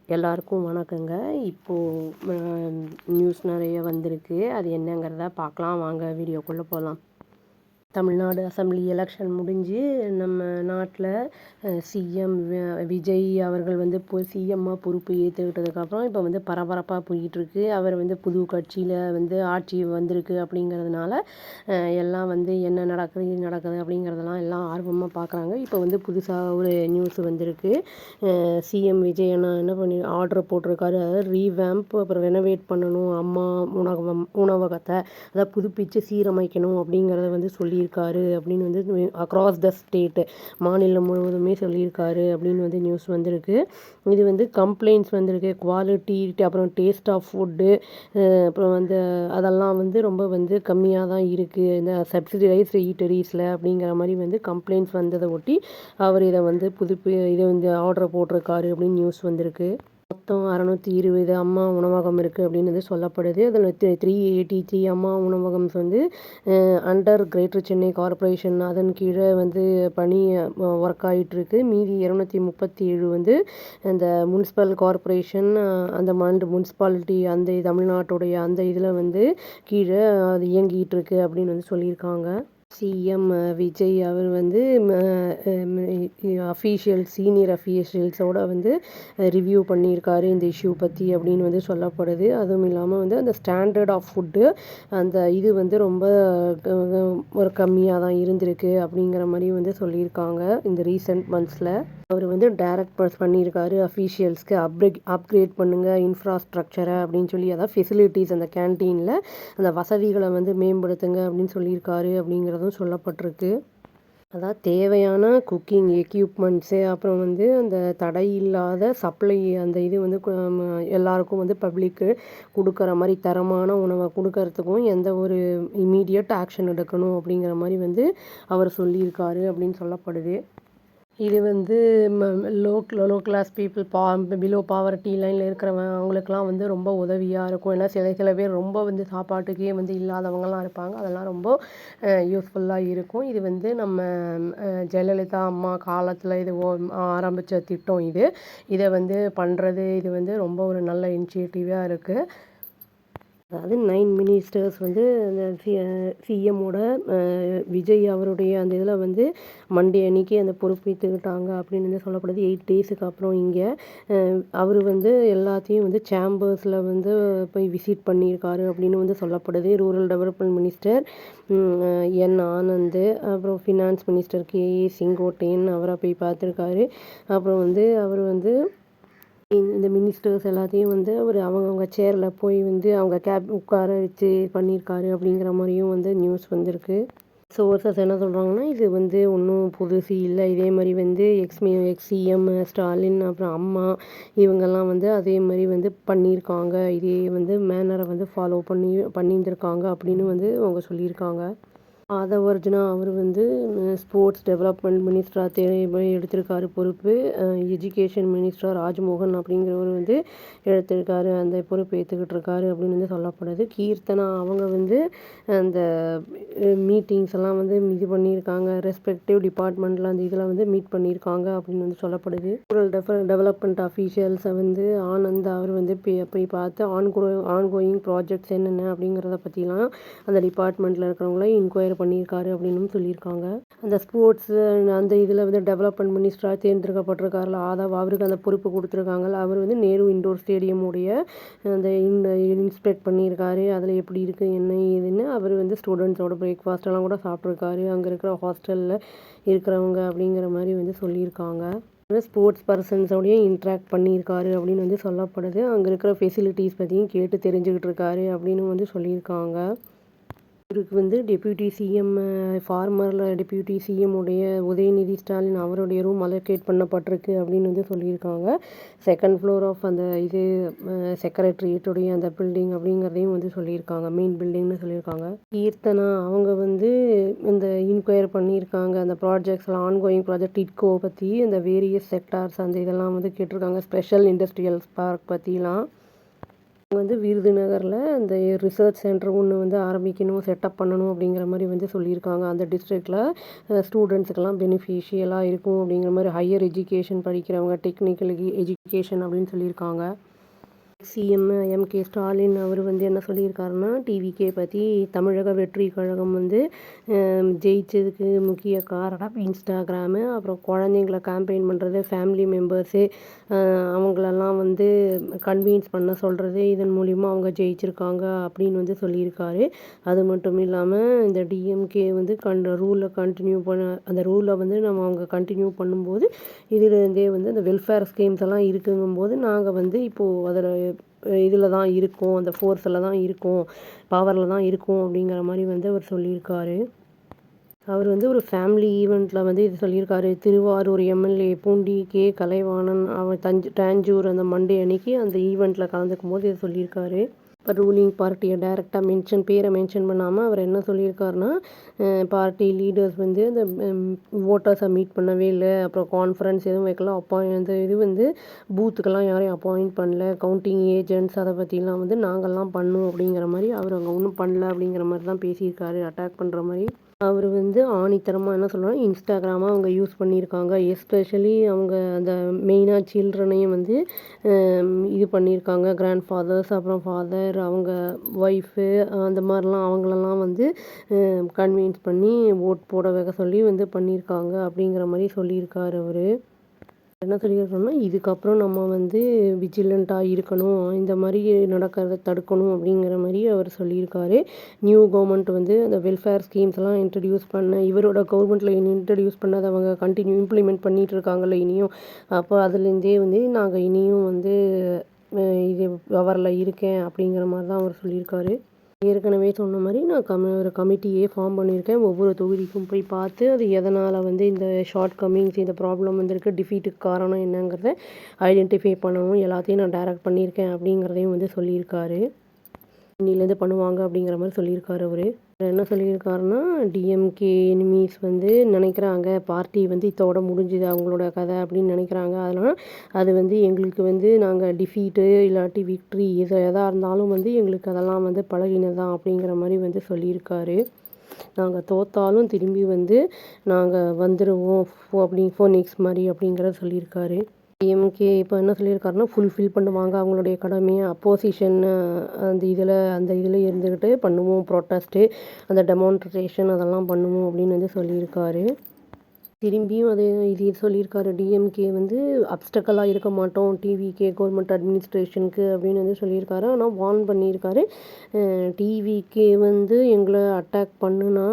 எல்லாருக்கும் வணக்கங்க. இப்போது நியூஸ் நிறைய வந்திருக்கு. அது என்னங்கிறத பார்க்கலாம் வாங்க, வீடியோக்குள்ளே போகலாம். தமிழ்நாடு அசெம்பிளி எலெக்ஷன் முடிஞ்சு நம்ம நாட்டில் சிஎம் விஜய் அவர்கள் வந்து சிஎம்மாக பொறுப்பு ஏற்றுக்கிட்டதுக்கப்புறம் இப்போ வந்து பரபரப்பாக போயிட்டுருக்கு. அவர் வந்து புது கட்சியில் வந்து ஆட்சி வந்திருக்கு அப்படிங்கிறதுனால எல்லாம் வந்து என்ன நடக்குது இது நடக்குது அப்படிங்கிறதெல்லாம் எல்லாம் ஆர்வமாக பார்க்குறாங்க. இப்போ வந்து புதுசாக ஒரு நியூஸ் வந்திருக்கு. சிஎம் விஜய் என்ன பண்ணி ஆர்டர் போட்டிருக்காரு. அதாவது ரீவேம்ப், அப்புறம் ரெனோவேட் பண்ணணும் அம்மா உணவகத்தை, அதை புதுப்பித்து சீரமைக்கணும் அப்படிங்கிறத வந்து சொல்லியிருக்காரு அப்படின்னு வந்து அக்ராஸ் த ஸ்டேட்டு, மாநிலம் முழுவதுமே சொல்லியிருக்காரு அப்படின்னு வந்து நியூஸ் வந்திருக்கு. இது வந்து கம்ப்ளைண்ட்ஸ் வந்திருக்கு. குவாலிட்டி, அப்புறம் டேஸ்ட் ஆஃப் ஃபுட்டு, அப்புறம் வந்து அதெல்லாம் வந்து ரொம்ப வந்து கம்மியாக தான் இருக்குது இந்த சப்சிடைஸ்டு ஈட்டரிஸில் அப்படிங்கிற மாதிரி வந்து கம்ப்ளைண்ட்ஸ் வந்ததை ஒட்டி அவர் இதை வந்து இதை வந்து ஆர்டர் போட்டிருக்காரு அப்படின்னு நியூஸ் வந்திருக்கு. மொத்தம் 620 அம்மா உணவகம் இருக்குது அப்படின்னு வந்து சொல்லப்படுது. அதில் 383 அம்மா உணவகம்ஸ் வந்து அண்டர் கிரேட்டர் சென்னை கார்ப்பரேஷன் அதன் கீழே வந்து பணி ஒர்க் ஆகிட்டுருக்கு. மீதி 237 வந்து இந்த முனிசிபல் கார்ப்பரேஷன் அந்த முனிசிபாலிட்டி அந்த தமிழ்நாட்டுடைய அந்த இதில் வந்து கீழே அது இயங்கிட்டு இருக்கு அப்படின்னு வந்து சொல்லியிருக்காங்க. சிஎம் விஜய் அவர் வந்து சீனியர் அஃபீஷியல்ஸோட வந்து ரிவ்யூ பண்ணியிருக்காரு இந்த இஷ்யூ பற்றி அப்படின்னு வந்து சொல்லப்படுது. அதுவும் இல்லாமல் வந்து அந்த ஸ்டாண்டர்ட் ஆஃப் ஃபுட்டு அந்த இது வந்து ரொம்ப ஒரு கம்மியாக தான் இருந்திருக்கு அப்படிங்கிற மாதிரி வந்து சொல்லியிருக்காங்க இந்த ரீசெண்ட் மந்த்ஸில். அவர் வந்து டைரக்ட் பண்ணியிருக்காரு அஃபீஷியல்ஸ்க்கு அப்கிரேட் பண்ணுங்கள் இன்ஃப்ராஸ்ட்ரக்சரை அப்படின்னு சொல்லி, அதாவது ஃபெசிலிட்டிஸ் அந்த கேன்டீனில் அந்த வசதிகளை வந்து மேம்படுத்துங்க அப்படின்னு சொல்லியிருக்காரு அப்படிங்கிறதும் சொல்லப்பட்டிருக்கு. அதாவது தேவையான குக்கிங் எக்யூப்மெண்ட்ஸு, அப்புறம் வந்து அந்த தடை இல்லாத சப்ளை அந்த இது வந்து எல்லாருக்கும் வந்து பப்ளிக்கு கொடுக்குற மாதிரி தரமான உணவை கொடுக்கறதுக்கும் எந்த ஒரு இமீடியட் ஆக்ஷன் எடுக்கணும் அப்படிங்கிற மாதிரி வந்து அவர் சொல்லியிருக்காரு அப்படின்னு சொல்லப்படுது. இது வந்து low class people below poverty லைனில் இருக்கிறவங்க அவங்களுக்குலாம் வந்து ரொம்ப உதவியாக இருக்கும். ஏன்னா சில பேர் ரொம்ப வந்து சாப்பாட்டுக்கே வந்து இல்லாதவங்கலாம் இருப்பாங்க. அதெல்லாம் ரொம்ப யூஸ்ஃபுல்லாக இருக்கும். இது வந்து நம்ம ஜெயலலிதா அம்மா காலத்தில் இது ஆரம்பித்த திட்டம் இது. இதை வந்து பண்ணுறது இது வந்து ரொம்ப ஒரு நல்ல இனிஷியேட்டிவாக இருக்குது. அதாவது 9 மினிஸ்டர்ஸ் வந்து அந்த சிஎம்மோட விஜய் அவருடைய அந்த இதில் வந்து மண்டே அன்னைக்கு அந்த பொறுப்பேற்றுக்கிட்டாங்க அப்படின்னு வந்து சொல்லப்படுது. 8 டேஸுக்கு அப்புறம் இங்கே அவர் வந்து எல்லாத்தையும் வந்து சேம்பர்ஸில் வந்து போய் விசிட் பண்ணியிருக்காரு அப்படின்னு வந்து சொல்லப்படுது. ரூரல் டெவலப்மெண்ட் மினிஸ்டர் என் ஆனந்த், அப்புறம் ஃபினான்ஸ் மினிஸ்டர் கேஏ செங்கோட்டையன் அவரை போய் பார்த்துருக்காரு. அப்புறம் வந்து அவர் வந்து இந்த மினிஸ்டர்ஸ் எல்லாத்தையும் வந்து அவர் அவங்கவுங்க சேரில் போய் வந்து அவங்க உட்கார வச்சு பண்ணியிருக்காரு அப்படிங்கிற மாதிரியும் வந்து நியூஸ் வந்திருக்கு. சோர்சஸ் என்ன சொல்கிறாங்கன்னா, இது வந்து ஒன்றும் புதுசு இல்லை, இதே மாதிரி வந்து எக்ஸ்சிஎம் ஸ்டாலின் அப்புறம் அம்மா இவங்கெல்லாம் வந்து அதே மாதிரி வந்து பண்ணியிருக்காங்க, இதே வந்து மேனரை வந்து ஃபாலோ பண்ணியிருந்திருக்காங்க அப்படின்னு வந்து அவங்க சொல்லியிருக்காங்க. ஆதவர்ஜுனா அவர் வந்து ஸ்போர்ட்ஸ் டெவலப்மெண்ட் மினிஸ்டராக எடுத்திருக்காரு பொறுப்பு. எஜுகேஷன் மினிஸ்டராக ராஜ்மோகன் அப்படிங்கிறவர் வந்து எடுத்திருக்காரு, அந்த பொறுப்பு ஏற்றுக்கிட்டு இருக்காரு அப்படின்னு வந்து சொல்லப்படுது. கீர்த்தனா அவங்க வந்து அந்த மீட்டிங்ஸ் எல்லாம் வந்து இது பண்ணியிருக்காங்க, ரெஸ்பெக்டிவ் டிபார்ட்மெண்ட்டில் அந்த இதில் வந்து மீட் பண்ணியிருக்காங்க அப்படின்னு வந்து சொல்லப்படுது. ரூரல் டெவலப்மெண்ட் அஃபீஷியல்ஸை வந்து ஆனந்த் அவர் வந்து போய் பார்த்து ஆன்கோயிங் ப்ராஜெக்ட்ஸ் என்னென்ன அப்படிங்கிறத பற்றிலாம் அந்த டிபார்ட்மெண்ட்டில் இருக்கிறவங்கள இன்கொயரி பண்ணியிருக்காரு அப்படின்னு சொல்லியிருக்காங்க. அந்த ஸ்போர்ட்ஸு அந்த இதில் வந்து டெவலப்மெண்ட் மினிஸ்டராக தேர்ந்தெடுக்கப்பட்டிருக்காருல ஆதவ், அவருக்கு அந்த பொறுப்பு கொடுத்துருக்காங்கல்ல, அவர் வந்து நேரு இண்டோர் ஸ்டேடியமுடைய அந்த இன்ஸ்பெக்ட் பண்ணியிருக்காரு. அதில் எப்படி இருக்குது என்ன ஏதுன்னு அவர் வந்து ஸ்டூடெண்ட்ஸோட பிரேக்ஃபாஸ்ட்டெல்லாம் கூட சாப்பிட்ருக்காரு, அங்கே இருக்கிற ஹாஸ்டலில் இருக்கிறவங்க அப்படிங்கிற மாதிரி வந்து சொல்லியிருக்காங்க. ஸ்போர்ட்ஸ் பர்சன்ஸோடையும் இன்ட்ராக்ட் பண்ணியிருக்காரு அப்படின்னு வந்து சொல்லப்படுது. அங்கே இருக்கிற ஃபெசிலிட்டிஸ் பற்றியும் கேட்டு தெரிஞ்சுக்கிட்டு இருக்காரு அப்படின்னு வந்து சொல்லியிருக்காங்க. இவருக்கு வந்து டெப்யூட்டி சிஎம் ஃபார்மரில் டெப்யூட்டி சிஎம் உடைய உதயநிதி ஸ்டாலின் அவருடைய ரூம் அலோகேட் பண்ணப்பட்டிருக்கு அப்படின்னு வந்து சொல்லியிருக்காங்க. 2nd ஃப்ளோர் ஆஃப் அந்த இது செக்ரட்டரியேட்டுடைய அந்த பில்டிங் அப்படிங்கிறதையும் வந்து சொல்லியிருக்காங்க, மெயின் பில்டிங்னு சொல்லியிருக்காங்க. கீர்த்தனா அவங்க வந்து இந்த இன்கொயர் பண்ணியிருக்காங்க அந்த ப்ராஜெக்ட்ஸ்லாம், ஆன்கோயிங் ப்ராஜெக்ட் டிட்கோ பற்றி, இந்த வேரியஸ் செக்டார்ஸ் அந்த இதெல்லாம் வந்து கேட்டிருக்காங்க, ஸ்பெஷல் இண்டஸ்ட்ரியல் பார்க் பற்றிலாம். வந்து விருதுநகரில் அந்த ரிசர்ச் சென்டர் ஒன்று வந்து ஆரம்பிக்கணும், செட்டப் பண்ணணும் அப்படிங்கிற மாதிரி வந்து சொல்லியிருக்காங்க. அந்த டிஸ்ட்ரிக்டில் ஸ்டூடெண்ட்ஸுக்கெல்லாம் பெனிஃபிஷியலாக இருக்கும் அப்படிங்கிற மாதிரி ஹையர் எஜுகேஷன் படிக்கிறவங்க, டெக்னிக்கல் எஜுகேஷன் அப்படின்னு சொல்லியிருக்காங்க. சிஎம் எம்கே ஸ்டாலின் அவர் வந்து என்ன சொல்லியிருக்காருன்னா, டிவிகே பற்றி தமிழக வெற்றி கழகம் வந்து ஜெயிச்சதுக்கு முக்கிய காரணம் இன்ஸ்டாகிராமு, அப்புறம் குழந்தைங்கள கேம்பெயின் பண்ணுறது, ஃபேமிலி மெம்பர்ஸு அவங்களெல்லாம் வந்து கன்வின்ஸ் பண்ண சொல்கிறது, இதன் மூலிமா அவங்க ஜெயிச்சிருக்காங்க அப்படின்னு வந்து சொல்லியிருக்காரு. அது மட்டும் இல்லாமல் இந்த டிஎம்கே வந்து ரூலை கண்டினியூ அந்த ரூலை வந்து அவங்க கண்டினியூ பண்ணும்போது இதுலேருந்தே வந்து அந்த வெல்ஃபேர் ஸ்கீம்ஸ் எல்லாம் இருக்குங்கும்போது நாங்கள் வந்து இப்போது அதில் இதில் தான் இருக்கோம், அந்த ஃபோர்ஸில் தான் இருக்கோம், பவரில் தான் இருக்கோம் அப்படிங்கிற மாதிரி வந்து அவர் சொல்லியிருக்காரு. அவர் வந்து ஒரு ஃபேமிலி ஈவெண்ட்டில் வந்து இது சொல்லியிருக்காரு. திருவாரூர் எம்எல்ஏ பூண்டி கே கலைவாணன் அவர் டாஞ்சூர் அந்த மண்டே அன்னைக்கு அந்த ஈவெண்ட்டில் கலந்துக்கும் போது இதை சொல்லியிருக்காரு. இப்போ ரூலிங் பார்ட்டியை டைரெக்டாக பேரை மென்ஷன் பண்ணாமல் அவர் என்ன சொல்லியிருக்காருன்னா, பார்ட்டி லீடர்ஸ் வந்து அந்த ஓட்டர்ஸை மீட் பண்ணவே இல்லை, அப்புறம் கான்ஃபரன்ஸ் எதுவும் வைக்கல, அந்த இது வந்து பூத்துக்கெல்லாம் யாரையும் அப்பாயிண்ட் பண்ணல, கவுண்டிங் ஏஜென்ட்ஸ் அதை பற்றிலாம் வந்து நாங்கள்லாம் பண்ணோம் அப்படிங்கிற மாதிரி அவர் அங்கே ஒன்றும் பண்ணல அப்படிங்கிற மாதிரி தான் பேசியிருக்காரு, அட்டாக் பண்ணுற மாதிரி. அவர் வந்து ஆணித்தரமாக என்ன சொல்கிறாங்க, இன்ஸ்டாகிராமாக அவங்க யூஸ் பண்ணியிருக்காங்க, எஸ்பெஷலி அவங்க அந்த மெயினாக சில்ட்ரனையும் வந்து இது பண்ணியிருக்காங்க, கிராண்ட் ஃபாதர்ஸ் அப்புறம் ஃபாதர் அவங்க ஒய்ஃபு அந்த மாதிரிலாம் அவங்களெல்லாம் வந்து கன்வின்ஸ் பண்ணி ஓட் போட வைக்க சொல்லி வந்து பண்ணியிருக்காங்க அப்படிங்கிற மாதிரி சொல்லியிருக்காரு அவர். என்ன சொல்லியிருக்கோம்னா, இதுக்கப்புறம் நம்ம வந்து விஜிலண்ட்டாக இருக்கணும், இந்த மாதிரி நடக்கிறத தடுக்கணும் அப்படிங்கிற மாதிரி அவர் சொல்லியிருக்காரு. நியூ கவர்மெண்ட் வந்து அந்த வெல்ஃபேர் ஸ்கீம்ஸ்லாம் இன்ட்ரடியூஸ் இவரோட கவர்மெண்ட்டில் இன்ட்ரடியூஸ் பண்ணதை அவங்க கண்டினியூ இம்ப்ளிமெண்ட் பண்ணிகிட்டு இருக்காங்கல்ல இனியும். அப்போ அதுலேருந்தே வந்து நாங்கள் இனியும் வந்து இது பவரில் இருக்கேன் அப்படிங்கிற மாதிரி தான் அவர் சொல்லியிருக்காரு. ஏற்கனவே சொன்ன மாதிரி நான் ஒரு கமிட்டியே ஃபார்ம் பண்ணியிருக்கேன். ஒவ்வொரு தொகுதிக்கும் போய் பார்த்து அது எதனால் வந்து இந்த ஷார்ட் கம்மிங்ஸ் இந்த ப்ராப்ளம் வந்திருக்கு, டிஃபீட்டுக்கு காரணம் என்னங்கிறத ஐடென்டிஃபை பண்ணணும், எல்லாத்தையும் நான் டைரக்ட் பண்ணியிருக்கேன் அப்படிங்கிறதையும் வந்து சொல்லியிருக்காரு. இன்னிலேருந்து பண்ணுவாங்க அப்படிங்கிற மாதிரி சொல்லியிருக்காரு அவர். என்ன சொல்லியிருக்காருன்னா, டிஎம்கே எனிமீஸ் வந்து நினைக்கிறாங்க பார்ட்டி வந்து இதோட முடிஞ்சுது அவங்களோட கதை அப்படின்னு நினைக்கிறாங்க. அதனால் அது வந்து எங்களுக்கு வந்து நாங்கள் டிஃபீட்டு இல்லாட்டி விக்ட்ரி எதாக இருந்தாலும் வந்து எங்களுக்கு அதெல்லாம் வந்து பழகினதான் அப்படிங்கிற மாதிரி வந்து சொல்லியிருக்காரு. நாங்கள் தோற்றாலும் திரும்பி வந்து நாங்கள் வந்துடுவோம் ஃபோனிக்ஸ் மாதிரி அப்படிங்கிறத சொல்லியிருக்காரு. டிஎம்கே இப்போ என்ன சொல்லியிருக்காருன்னா, ஃபுல்ஃபில் பண்ணுவாங்க அவங்களுடைய கடமையை, அப்போசிஷன் அந்த இதில் இருந்துக்கிட்டு பண்ணுவோம் ப்ரொட்டஸ்ட்டு, அந்த டெமான்ஸ்ட்ரேஷன் அதெல்லாம் பண்ணுவோம் அப்படின்னு வந்து சொல்லியிருக்காரு. திரும்பியும் இது சொல்லியிருக்காரு, டிஎம்கே வந்து அப்டக்கலாக இருக்க மாட்டோம் டிவிகே கவர்மெண்ட் அட்மினிஸ்ட்ரேஷனுக்கு அப்படின்னு வந்து சொல்லியிருக்காரு. ஆனால் வார்ன் பண்ணியிருக்காரு, டிவிகே வந்து எங்களை அட்டாக் பண்ணுனா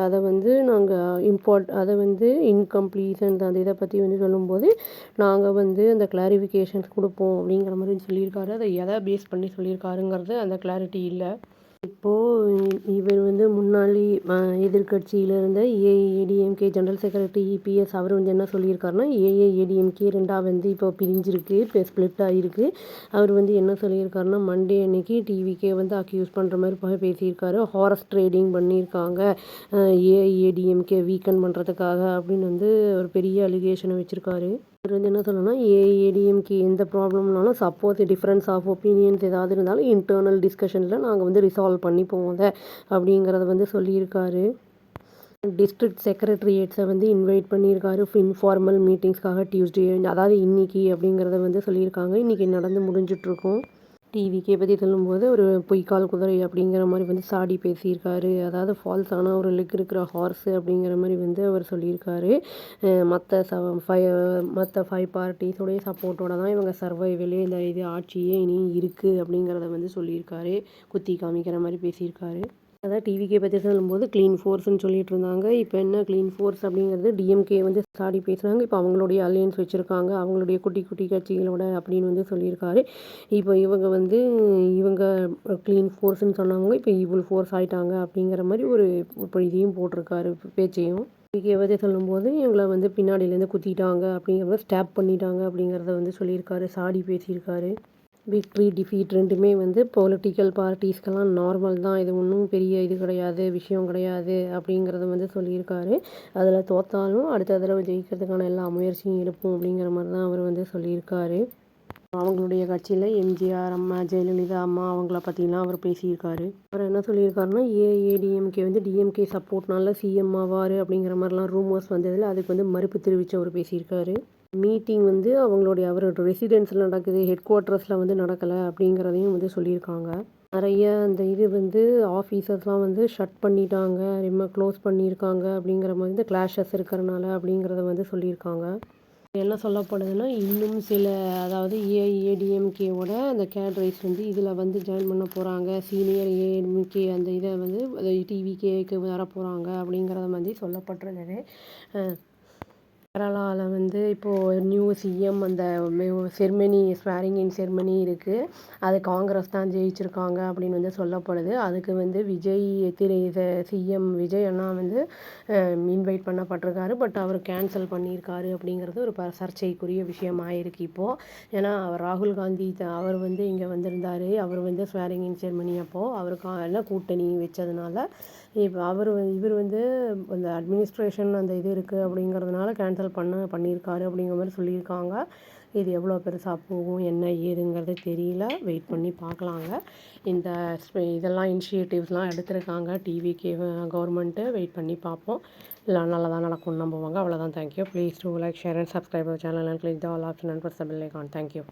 அதை வந்து நாங்கள் அதை வந்து இன்கம்ப்ளீஷன் அந்த இதை பற்றி வந்து சொல்லும்போது நாங்கள் வந்து அந்த கிளாரிஃபிகேஷன்ஸ் கொடுப்போம் அப்படிங்கிற மாதிரி சொல்லியிருக்காரு. அதை எதை பேஸ் பண்ணி சொல்லியிருக்காருங்கிறது அந்த கிளாரிட்டி இல்லை. இப்போது இவர் வந்து முன்னாள் எதிர்க்கட்சியில் இருந்த ஏஐஏடிஎம்கே ஜெனரல் செக்ரட்டரி இபிஎஸ் அவர் வந்து என்ன சொல்லியிருக்காருன்னா, ஏஐஏடிஎம்கே ரெண்டாக வந்து இப்போ பிரிஞ்சிருக்கு, இப்போ ஸ்ப்ளிட் ஆகிருக்கு. அவர் வந்து என்ன சொல்லியிருக்காருன்னா, மண்டே அன்னைக்கு டிவிக்கே வந்து அக்யூஸ் பண்ணுற மாதிரி பேசியிருக்காரு, ஹாரஸ் ட்ரேடிங் பண்ணியிருக்காங்க ஏஐஏடிஎம்கே வீக்கன் பண்ணுறதுக்காக அப்படின்னு வந்து ஒரு பெரிய அலிகேஷனை வச்சுருக்காரு. இவர் வந்து என்ன சொல்லணும்னா, ஏஐஏடிஎம்கே எந்த ப்ராப்ளம்னாலும் சப்போஸ் டிஃப்ரென்ஸ் ஆஃப் ஒப்பீனியன்ஸ் ஏதாவது இருந்தாலும் இன்டர்னல் டிஸ்கஷனில் நாங்கள் வந்து ரிசால்வ் பண்ணிப்போம் அதை அப்படிங்கிறத வந்து சொல்லியிருக்காரு. டிஸ்ட்ரிக்ட் செக்ரட்டரியேட்ஸை வந்து இன்வைட் பண்ணியிருக்காரு இன்ஃபார்மல் மீட்டிங்ஸ்க்காக டியூஸ்டே, அதாவது இன்றைக்கி அப்படிங்கிறத வந்து சொல்லியிருக்காங்க. இன்றைக்கி நடந்து முடிஞ்சிட்ருக்கோம். டிவிக்கே பற்றி சொல்லும்போது ஒரு பொய்க்கால் குதிரை அப்படிங்கிற மாதிரி வந்து சாடி பேசியிருக்காரு, அதாவது ஃபால்ஸான ஒரு லெக் இருக்கிற ஹார்ஸு அப்படிங்கிற மாதிரி வந்து அவர் சொல்லியிருக்காரு. மற்ற 5 பார்ட்டிஸோடைய சப்போர்ட்டோட தான் இவங்க சர்வைவலே இந்த இது ஆட்சியே இனியும் இருக்குது அப்படிங்கிறத வந்து சொல்லியிருக்காரு, குத்தி காமிக்கிற மாதிரி பேசியிருக்காரு. அதான் டிவிக்கே பற்றி சொல்லும்போது க்ளீன் ஃபோர்ஸ்ன்னு சொல்லிட்டு இருந்தாங்க. இப்போ என்ன க்ளீன் ஃபோர்ஸ் அப்படிங்கிறது டிஎம்கே வந்து சாடி பேசுகிறாங்க. இப்போ அவங்களுடைய அலையன்ஸ் வச்சுருக்காங்க அவங்களுடைய குட்டி குட்டி கட்சிகளோட அப்படின்னு வந்து சொல்லியிருக்காரு. இப்போ இவங்க க்ளீன் ஃபோர்ஸ்ன்னு சொன்னவங்க இப்போ ஈவில் ஃபோர்ஸ் ஆகிட்டாங்க அப்படிங்கிற மாதிரி ஒரு இப்போ இதையும் போட்டிருக்காரு பேச்சையும். டிவிக்கே பற்றி சொல்லும்போது இவங்களை வந்து பின்னாடியிலேருந்து குத்திட்டாங்க அப்படிங்கிறத ஸ்டாப் பண்ணிட்டாங்க அப்படிங்கிறத வந்து சொல்லியிருக்காரு, சாடி பேசியிருக்காரு. விக்ட்ரி டிஃபீட் ரெண்டுமே வந்து பொலிட்டிக்கல் பார்ட்டிஸ்க்கெல்லாம் நார்மல் தான், இது ஒன்றும் பெரிய இது கிடையாது, விஷயம் கிடையாது அப்படிங்கிறத வந்து சொல்லியிருக்காரு. அதில் தோற்றாலும் அடுத்த தடவை ஜெயிக்கிறதுக்கான எல்லா முயற்சியும் எடுப்போம் அப்படிங்கிற மாதிரி தான் அவர் வந்து சொல்லியிருக்காரு. அவங்களுடைய கட்சியில் எம்ஜிஆர் அம்மா, ஜெயலலிதா அம்மா அவங்கள பற்றிலாம் அவர் பேசியிருக்காரு. அவர் என்ன சொல்லியிருக்காருன்னா, ஏஐஏடிஎம்கே வந்து டிஎம்கே சப்போர்ட்னால சிஎம் ஆவார் அப்படிங்கிற மாதிரிலாம் ரூமர்ஸ் வந்ததில் அதுக்கு வந்து மறுப்பு தெரிவித்து அவர் பேசியிருக்காரு. மீட்டிங் வந்து அவரோட ரெசிடென்ஸில் நடக்குது, ஹெட் குவார்ட்டர்ஸில் வந்து நடக்கலை அப்படிங்கிறதையும் வந்து சொல்லியிருக்காங்க. நிறைய அந்த இது வந்து ஆஃபீஸர்ஸ்லாம் வந்து ஷட் பண்ணிட்டாங்க, க்ளோஸ் பண்ணியிருக்காங்க அப்படிங்கிற மாதிரி இந்த கிளாஷஸ் இருக்கிறனால அப்படிங்கிறத வந்து சொல்லியிருக்காங்க. என்ன சொல்லப்படுதுன்னா, இன்னும் சில அதாவது ஏஐஏடிஎம்கேவோட அந்த கேட்ரேஸ் வந்து இதில் வந்து ஜாயின் பண்ண போகிறாங்க. சீனியர் ஏஎம்கே அந்த இதை வந்து டிவிகேக்கு வர போகிறாங்க அப்படிங்கிறத மாதிரி சொல்லப்பட்டிருந்தது. கேரளாவில் வந்து இப்போது நியூ சிஎம் அந்த செர்மனி ஸ்வேரிங் இன் செர்மனி இருக்குது. அது காங்கிரஸ் தான் ஜெயிச்சிருக்காங்க அப்படின்னு வந்து சொல்லப்படுது. அதுக்கு வந்து விஜய் சிஎம் விஜய் அண்ணா வந்து இன்வைட் பண்ணப்பட்டிருக்காரு. பட் அவர் கேன்சல் பண்ணியிருக்காரு அப்படிங்கிறது ஒரு சர்ச்சைக்குரிய விஷயமாக இருக்குது இப்போது. ஏன்னா ராகுல் காந்தி அவர் வந்து இங்கே வந்திருந்தார். அவர் வந்து ஸ்வேரிங் இன் செர்மனி அப்போது அவருக்கு எல்லாம் கூட்டணி வச்சதுனால இப்போ இவர் வந்து அந்த அட்மினிஸ்ட்ரேஷன் அந்த இது இருக்குது அப்படிங்கிறதுனால கேன்சல் பண்ணியிருக்காரு அப்படிங்கிற மாதிரி சொல்லியிருக்காங்க. இது எவ்வளோ பெருசாக போகும் என்ன ஏதுங்கிறது தெரியல. வெயிட் பண்ணி பார்க்கலாங்க. இந்த இதெல்லாம் இனிஷியேட்டிவ்ஸ்லாம் எடுத்திருக்காங்க டிவிகே கவர்மெண்ட்டு. வெயிட் பண்ணி பார்ப்போம். எல்லாம் நல்லதாக நடக்கும்னு நம்புவாங்க. அவ்வளோதான். Thank you. Please do like, share and subscribe our channel and click the all option and press the bell icon. Thank you.